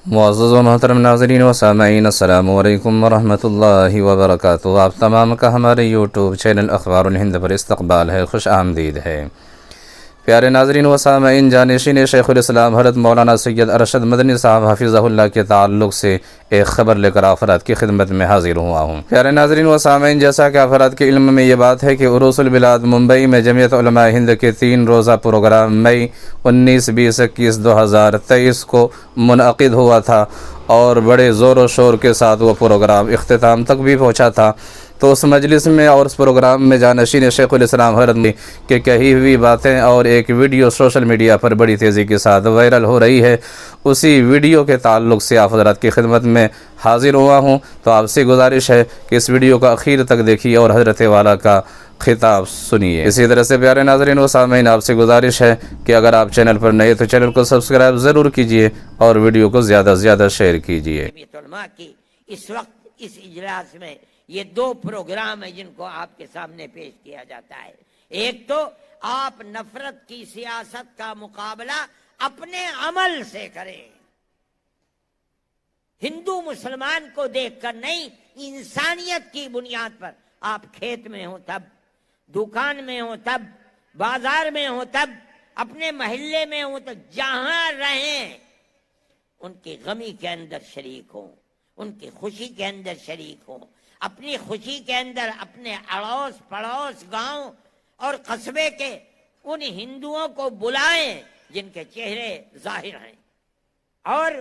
معزز و محترم ناظرین و سامعین، السلام علیکم ورحمۃ اللہ وبرکاتہ۔ آپ تمام کا ہمارے یوٹیوب چینل اخبار الہند پر استقبال ہے، خوش آمدید ہے۔ پیارے ناظرین و سامعین، جانشین شیخ الاسلام حضرت مولانا سید ارشد مدنی صاحب حفظہ اللہ کے تعلق سے ایک خبر لے کر افراد کی خدمت میں حاضر ہوا ہوں۔ پیارے ناظرین و سامعین، جیسا کہ افراد کے علم میں یہ بات ہے کہ عروس البلاد ممبئی میں جمعیت علماء ہند کے 3 روزہ پروگرام مئی 19، 20، 21، 2023 کو منعقد ہوا تھا اور بڑے زور و شور کے ساتھ وہ پروگرام اختتام تک بھی پہنچا تھا۔ تو اس مجلس میں اور اس پروگرام میں جانشین شیخ الاسلام حضرت کی کہی ہوئی باتیں اور ایک ویڈیو سوشل میڈیا پر بڑی تیزی کے ساتھ وائرل ہو رہی ہے، اسی ویڈیو کے تعلق سے آپ حضرات کی خدمت میں حاضر ہوا ہوں۔ تو آپ سے گزارش ہے کہ اس ویڈیو کو اخیر تک دیکھیے اور حضرت والا کا خطاب سنیے۔ اسی طرح سے پیارے ناظرین و سامعین، آپ سے گزارش ہے کہ اگر آپ چینل پر نئے تو چینل کو سبسکرائب ضرور کیجیے اور ویڈیو کو زیادہ سے زیادہ شیئر کیجیے۔ جمعیت علماء کی اس وقت اس اجلاس میں یہ 2 پروگرام ہیں جن کو آپ کے سامنے پیش کیا جاتا ہے۔ ایک تو آپ نفرت کی سیاست کا مقابلہ اپنے عمل سے کریں، ہندو مسلمان کو دیکھ کر نہیں، انسانیت کی بنیاد پر۔ آپ کھیت میں ہوں تب، دکان میں ہوں تب، بازار میں ہوں تب، اپنے محلے میں ہوں تو جہاں رہیں ان کی غمی کے اندر شریک ہوں، ان کی خوشی کے اندر شریک ہوں، اپنی خوشی کے اندر اپنے اڑوس پڑوس گاؤں اور قصبے کے ان ہندوؤں کو بلائیں جن کے چہرے ظاہر ہیں، اور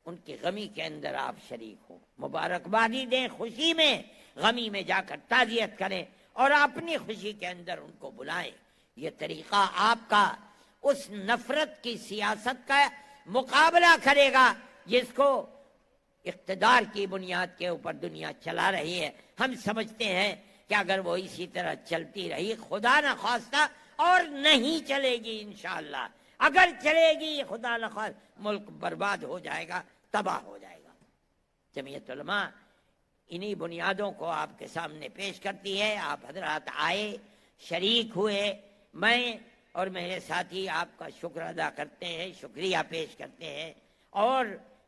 ان کی غمی کے اندر آپ شریک ہوں، مبارکبادی دیں خوشی میں، غمی میں جا کر تعزیت کریں اور اپنی خوشی کے اندر ان کو بلائیں۔ یہ طریقہ آپ کا اس نفرت کی سیاست کا مقابلہ کرے گا جس کو اقتدار کی بنیاد کے اوپر دنیا چلا رہی ہے۔ ہم سمجھتے ہیں کہ اگر وہ اسی طرح چلتی رہی، خدا نخواستہ اور نہیں چلے گی انشاءاللہ، اگر چلے گی خدا نخواستہ ملک برباد ہو جائے گا، تباہ ہو جائے گا۔ جمعیت علماء انہی بنیادوں کو آپ کے سامنے پیش کرتی ہے۔ آپ حضرات آئے، شریک ہوئے، میں اور میرے ساتھی آپ کا شکر ادا کرتے ہیں، شکریہ پیش کرتے ہیں، اور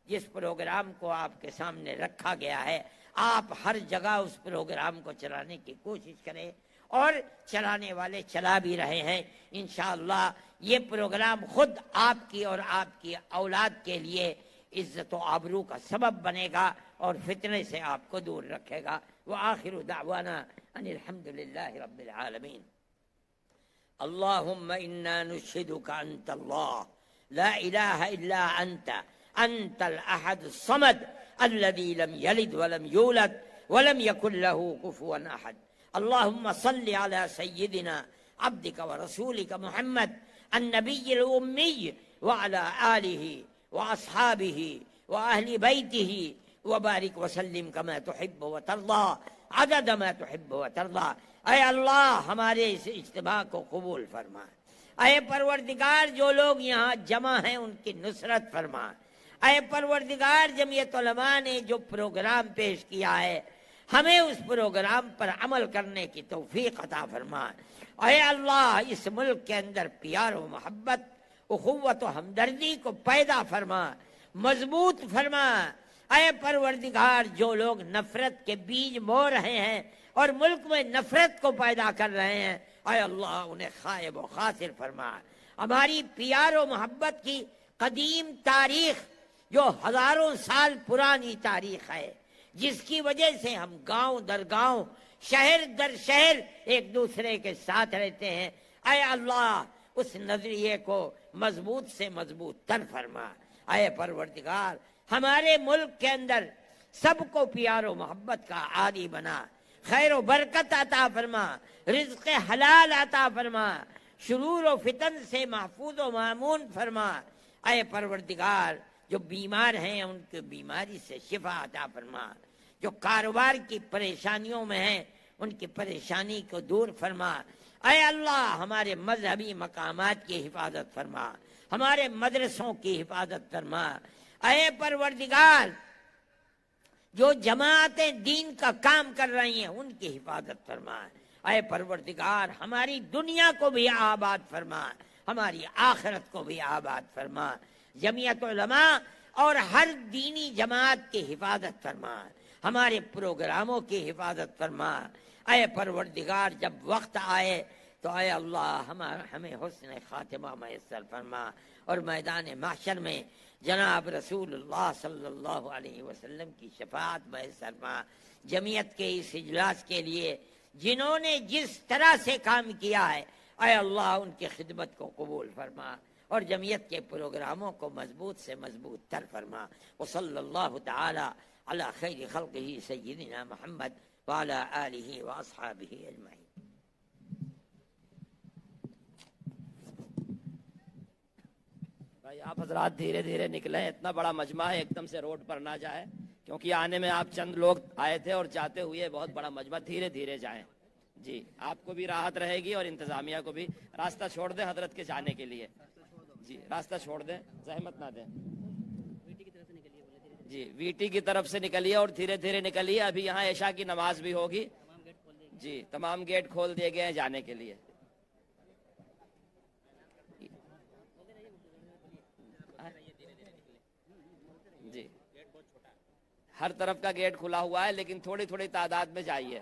جس پروگرام کو آپ کے سامنے رکھا گیا ہے آپ ہر جگہ اس پروگرام کو چلانے کی کوشش کریں، اور چلانے والے چلا بھی رہے ہیں۔ انشاءاللہ یہ پروگرام خود آپ کی اور آپ کی اولاد کے لیے عزت و آبرو کا سبب بنے گا اور فتنے سے آپ کو دور رکھے گا۔ وآخر دعوانا ان الحمدللہ رب العالمین۔ اللهم إنا نشهدك أنت الله لا إله إلا أنت الأحد الصمد الذي لم يلد ولم يولد ولم يكن له كفوا أحد. اللهم صل على سيدنا عبدك ورسولك محمد النبي الأمي وعلى آله وأصحابه وأهل بيته وبارك وسلم كما تحب وترضى عدد ما تحب وترضى۔ اے اللہ ہمارے اس اجتماع کو قبول فرما، اے پروردگار جو لوگ یہاں جمع ہیں ان کی نصرت فرما، اے پروردگار جمعیت علماء نے جو پروگرام پیش کیا ہے ہمیں اس پروگرام پر عمل کرنے کی توفیق عطا فرما۔ اے اللہ اس ملک کے اندر پیار و محبت، اخوت و ہمدردی کو پیدا فرما، مضبوط فرما۔ اے پروردگار جو لوگ نفرت کے بیج بو رہے ہیں اور ملک میں نفرت کو پیدا کر رہے ہیں، اے اللہ انہیں خائب و خاسر فرما۔ ہماری پیار و محبت کی قدیم تاریخ جو ہزاروں سال پرانی تاریخ ہے، جس کی وجہ سے ہم گاؤں در گاؤں، شہر در شہر ایک دوسرے کے ساتھ رہتے ہیں، اے اللہ اس نظریے کو مضبوط سے مضبوط تر فرما۔ اے پروردگار ہمارے ملک کے اندر سب کو پیار و محبت کا عادی بنا، خیر و برکت عطا فرما، رزق حلال عطا فرما، شرور و فتن سے محفوظ و مامون فرما۔ اے پروردگار جو بیمار ہیں ان کی بیماری سے شفا عطا فرما، جو کاروبار کی پریشانیوں میں ہیں ان کی پریشانی کو دور فرما۔ اے اللہ ہمارے مذہبی مقامات کی حفاظت فرما، ہمارے مدرسوں کی حفاظت فرما۔ اے پروردگار جو جماعتیں دین کا کام کر رہی ہیں ان کی حفاظت فرما۔ اے پروردگار ہماری دنیا کو بھی آباد فرما، ہماری آخرت کو بھی آباد فرما۔ جمعیت علماء اور ہر دینی جماعت کی حفاظت فرما، ہمارے پروگراموں کی حفاظت فرما۔ اے پروردگار، جب وقت آئے تو اے اللہ ہمیں حسن خاتمہ میسر فرما، اور میدان محشر میں جناب رسول اللہ صلی اللہ علیہ وسلم کی شفاعت میسر فرما۔ جمعیت کے اس اجلاس کے لیے جنہوں نے جس طرح سے کام کیا ہے، اے اللہ ان کی خدمت کو قبول فرما، اور جمعیت کے پروگراموں کو مضبوط سے مضبوط تر فرما۔ وصلی اللہ تعالی علی خیر خلقہ سیدنا محمد وعلی آلہ واصحابہ اجمعین۔ بھائی آپ حضرات دھیرے دھیرے نکلیں، اتنا بڑا مجمع ہے، ایک دم سے روڈ پر نہ جائیں، کیونکہ آنے میں آپ چند لوگ آئے تھے اور جاتے ہوئے بہت بڑا مجمع، دھیرے دھیرے جائیں۔ جی آپ کو بھی راحت رہے گی اور انتظامیہ کو بھی۔ راستہ چھوڑ دیں حضرت کے جانے کے لیے، جی راستہ چھوڑ دیں، زحمت نہ دیں۔ جی وی ٹی کی طرف سے نکلیے اور دھیرے دھیرے نکلیے، ابھی یہاں عشاء کی نماز بھی ہوگی۔ جی تمام گیٹ کھول دیے گئے ہیں جانے کے لیے۔ جی ہر طرف کا گیٹ کھلا ہوا ہے، لیکن تھوڑی تھوڑی تعداد میں جائیے۔